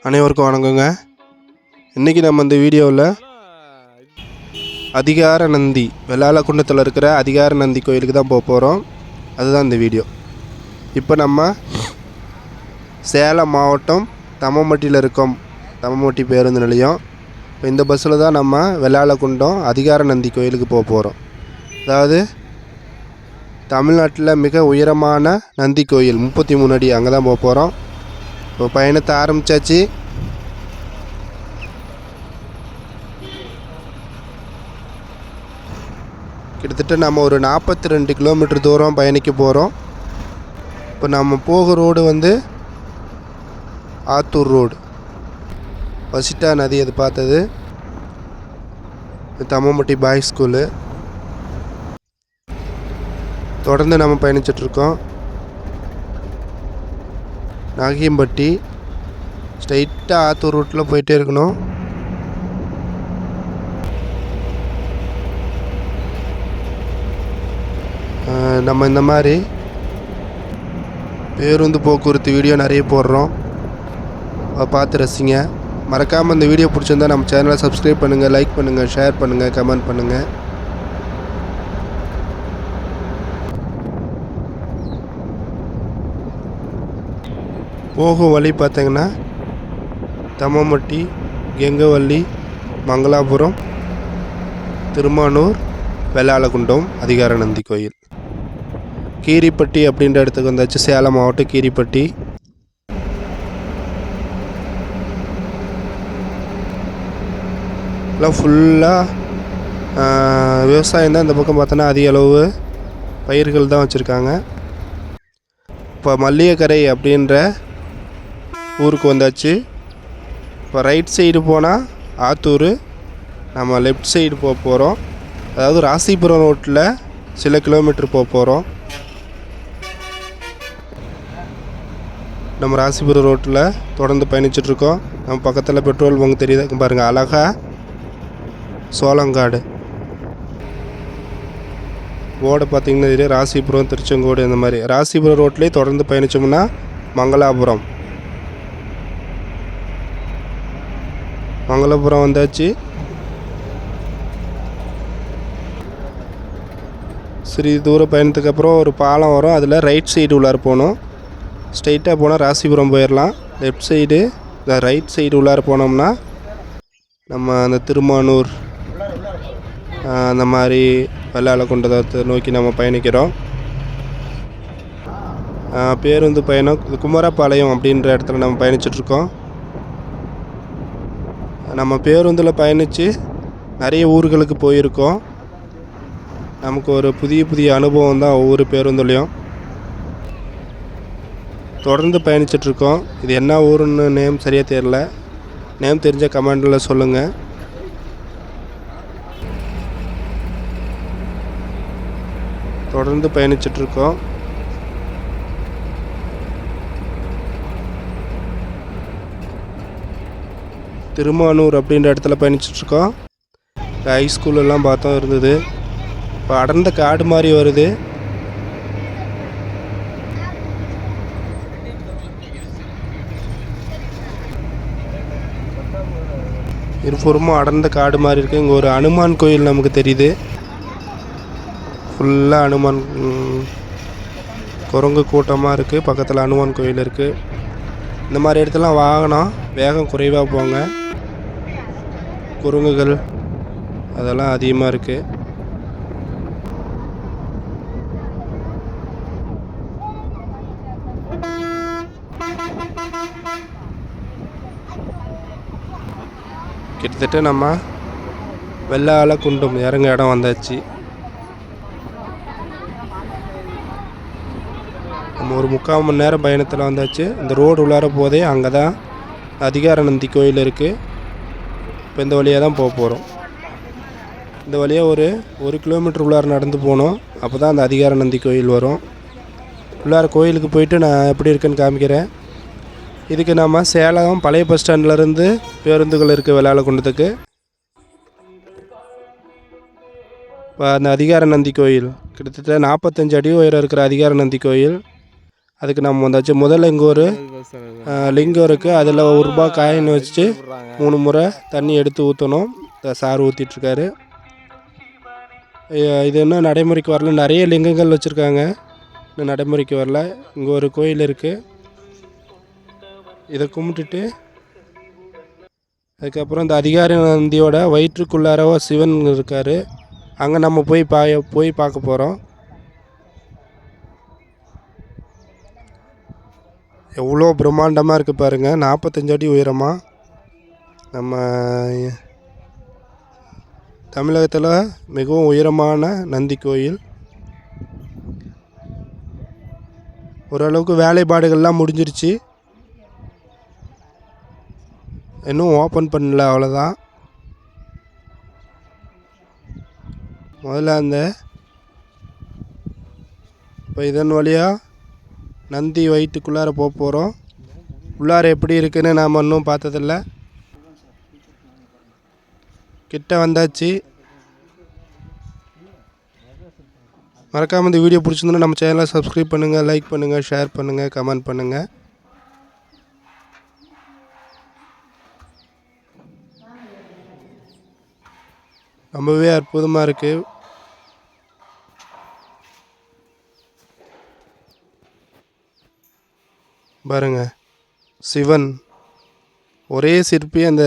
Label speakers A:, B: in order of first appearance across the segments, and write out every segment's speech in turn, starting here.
A: அனைவருக்கும் வணக்கங்க. இன்றைக்கி நம்ம இந்த வீடியோவில் அதிகார நந்தி வெள்ளாளக்குண்டத்தில் இருக்கிற அதிகார நந்தி கோயிலுக்கு தான் போக போகிறோம். அதுதான் இந்த வீடியோ. இப்போ நம்ம சேலம் மாவட்டம் தம்மம்பட்டியில் இருக்கோம். தம்மம்பட்டி பேருந்து நிலையம். இப்போ இந்த பஸ்ஸில் தான் நம்ம வெள்ளாளக்குண்டம் அதிகார நந்தி கோயிலுக்கு போக போகிறோம். அதாவது தமிழ்நாட்டில் மிக உயரமான நந்தி கோயில் 33 அடி, அங்கே தான் போக போகிறோம். இப்போ பயணத்தை ஆரம்பித்தாச்சு. கிட்டத்தட்ட நம்ம ஒரு 42 கிலோமீட்டர் தூரம் பயணிக்க போகிறோம். இப்போ நம்ம போகிற ரோடு வந்து ஆத்தூர் ரோடு. வசிட்டா நதி அது பார்த்தது. Thammampatti boys school. தொடர்ந்து நம்ம பயணிச்சிட்ருக்கோம். நாகியம்பட்டி ஸ்ட்ரைட்டாக ஆத்தூர் ரூட்டில் போயிட்டே இருக்கணும். நம்ம இந்த மாதிரி பேருந்து போக்குவரத்து வீடியோ நிறைய போடுறோம். பார்த்து ரசிங்க. மறக்காமல் இந்த வீடியோ பிடிச்சிருந்தா நம்ம சேனலை சப்ஸ்கிரைப் பண்ணுங்கள், லைக் பண்ணுங்கள், ஷேர் பண்ணுங்கள், கமெண்ட் பண்ணுங்கள். போகும் வழி பார்த்திங்கன்னா தம்மம்பட்டி, கெங்கவள்ளி, மங்களாபுரம், திருமானூர், வெள்ளாளக்குண்டம் அதிகார நந்தி கோயில். கீரிப்பட்டி அப்படின்ற இடத்துக்கு வந்தாச்சு. சேலம் மாவட்டம் கீரிப்பட்டி. எல்லாம் ஃபுல்லாக விவசாயம் தான். இந்த பக்கம் பார்த்தோன்னா அதிக அளவு பயிர்கள் தான் வச்சுருக்காங்க. இப்போ மல்லிகைக்கரை அப்படின்ற ஊருக்கு வந்தாச்சு. இப்போ ரைட் சைடு போனால் ஆத்தூர், நம்ம லெஃப்ட் சைடு போக போகிறோம். அதாவது ராசிபுரம் ரோட்டில் சில கிலோமீட்டர் போக போகிறோம். நம்ம ராசிபுரம் ரோட்டில் தொடர்ந்து பயணிச்சிட்ருக்கோம். நம்ம பக்கத்தில் பெட்ரோல் பங்க் தெரியுது பாருங்கள். அழகாக சோளங்காடு போர்டை பார்த்திங்கன்னா தெரியும். ராசிபுரம், திருச்செங்கோடு, இந்த மாதிரி ராசிபுரம் ரோட்லேயே தொடர்ந்து பயணித்தோம்னா மங்களாபுரம் வந்தாச்சு. சிறிது தூர பயணத்துக்கு அப்புறம் ஒரு பாலம் வரும். அதில் ரைட் சைடு உள்ளார போகணும். ஸ்ட்ரைட்டாக போனால் ராசிபுரம் போயிடலாம். லெஃப்ட் சைடு இந்த ரைட் சைடு உள்ளார போனோம்னா நம்ம அந்த திருமானூர் அந்த மாதிரி வெள்ளாளக்குண்டத்தை நோக்கி நம்ம பயணிக்கிறோம். பேருந்து பயணம் குமரபாளையம் அப்படின்ற இடத்துல நம்ம பயணிச்சிட்ருக்கோம். நம்ம பேருந்தில் பயணித்து நிறைய ஊர்களுக்கு போயிருக்கோம். நமக்கு ஒரு புதிய அனுபவம் தான் ஒவ்வொரு பேருந்துலேயும். தொடர்ந்து பயணிச்சிட்ருக்கோம். இது என்ன ஊருன்னு நேம் சரியாக தெரியல. நேம் தெரிஞ்ச கமெண்டில் சொல்லுங்கள். தொடர்ந்து பயணிச்சிட்ருக்கோம். திருமானூர் அப்படின்ற இடத்துல பயணிச்சிட்ருக்கோம். ஹைஸ்கூலெல்லாம் பார்த்தோம் இருந்தது. இப்போ அடர்ந்த காடு மாதிரி வருது. இருபுறமும் அடர்ந்த காடு மாதிரி இருக்குது. இங்கே ஒரு அனுமான் கோயில் நமக்கு தெரியுது. ஃபுல்லாக அனுமான் குரங்கு கூட்டமாக இருக்குது. பக்கத்தில் அனுமான் கோயில் இருக்குது. இந்த மாதிரி இடத்துலாம் வாகனம் வேகம் குறைவாக போங்க. குரங்குகள் அதெல்லாம் அதிகமாக இருக்குது. கிட்டத்தட்ட நம்ம வெள்ளாளக்குண்டம் இறங்க இடம் வந்தாச்சு. நம்ம ஒரு 3/4 மணி நேரம் பயணத்தில் வந்தாச்சு. இந்த ரோடு உள்ளார போதே அங்கே தான் அதிகார நந்தி கோயில் இருக்குது. இப்போ இந்த வழியாக தான் போக போகிறோம். இந்த வழியாக ஒரு 1 கிலோமீட்டர் உள்ளார நடந்து போகணும். அப்போ தான் அந்த அதிகார நந்தி கோயில் வரும். உள்ளார கோயிலுக்கு போயிட்டு நான் எப்படி இருக்குன்னு காமிக்கிறேன். இதுக்கு நம்ம சேலம் பழைய பஸ் ஸ்டாண்ட்லேருந்து பேருந்துகள் இருக்குது வெள்ளாளக்குண்டத்துக்கு. இப்போ அந்த அதிகார நந்தி கோயில் கிட்டத்தட்ட 45 அடி உயரம் இருக்கிற அதிகார நந்தி கோயில். அதுக்கு நம்ம வந்தாச்சு. முதல்ல இங்கே ஒரு லிங்கம் இருக்குது. அதில் ₹1 காயின் வச்சுட்டு 3 முறை தண்ணி எடுத்து ஊற்றணும். சார் ஊற்றிட்டுருக்காரு. இது இன்னும் நடைமுறைக்கு வரல. நிறைய லிங்கங்கள் வச்சுருக்காங்க, இன்னும் நடைமுறைக்கு வரல. இங்கே ஒரு கோயில் இருக்குது. இதை கும்பிட்டுட்டு அதுக்கப்புறம் இந்த அதிகார நந்தியோட வயிற்றுக்குள்ளார சிவன் இருக்கார். அங்கே நம்ம போய் பார்க்க போகிறோம். எவ்வளோ பிரம்மாண்டமாக இருக்குது பாருங்கள். 45 அடி உயரமாக. நம்ம தமிழகத்தில் மிகவும் உயரமான நந்தி கோயில். ஓரளவுக்கு வேலைப்பாடுகள்லாம் முடிஞ்சிருச்சு, இன்னும் ஓப்பன் பண்ணல, அவ்வளோதான். முதல்ல இப்போ இதன் வழியாக நந்தி வயிற்றுக்குள்ளார போகிறோம். உள்ளார எப்படி இருக்குன்னு நாம் இன்னும் பார்த்ததில்ல. கிட்ட வந்தாச்சு. மறக்காமல் இந்த வீடியோ பிடிச்சிருந்தோன்னா நம்ம சேனலை சப்ஸ்கிரைப் பண்ணுங்கள், லைக் பண்ணுங்கள், ஷேர் பண்ணுங்கள், கமெண்ட் பண்ணுங்கள். ரொம்பவே அற்புதமாக இருக்குது. பாருங்க, சிவன் ஒரே சிற்பி அந்த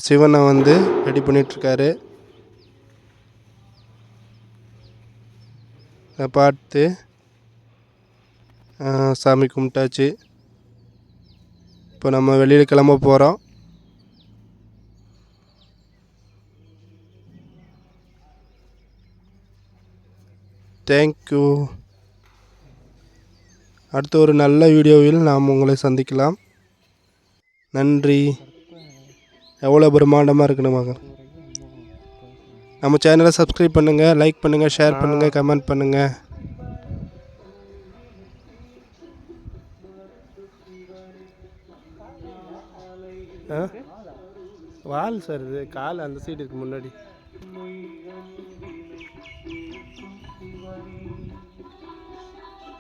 A: சிவனை ரெடி பண்ணிகிட்ருக்காரு. பார்த்து சாமி கும்பிட்டாச்சு. இப்போ நம்ம வெளியில் கிளம்ப போகிறோம். தேங்க்யூ. அடுத்த ஒரு நல்ல வீடியோவில் நாம் உங்களை சந்திக்கலாம். நன்றி. எவ்வளோ பிரம்மாண்டமாக இருக்குன்னு நம்ம சேனலை சப்ஸ்கிரைப் பண்ணுங்கள், லைக் பண்ணுங்கள், ஷேர் பண்ணுங்கள், கமெண்ட் பண்ணுங்கள். வால் சார், இது கால் அந்த சைடு இருக்கு முன்னாடி.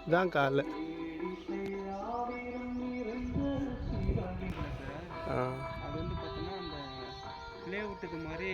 A: இதான் கால். அது பார்த்தோன்னா அந்த ப்ளே விட்டது மாதிரி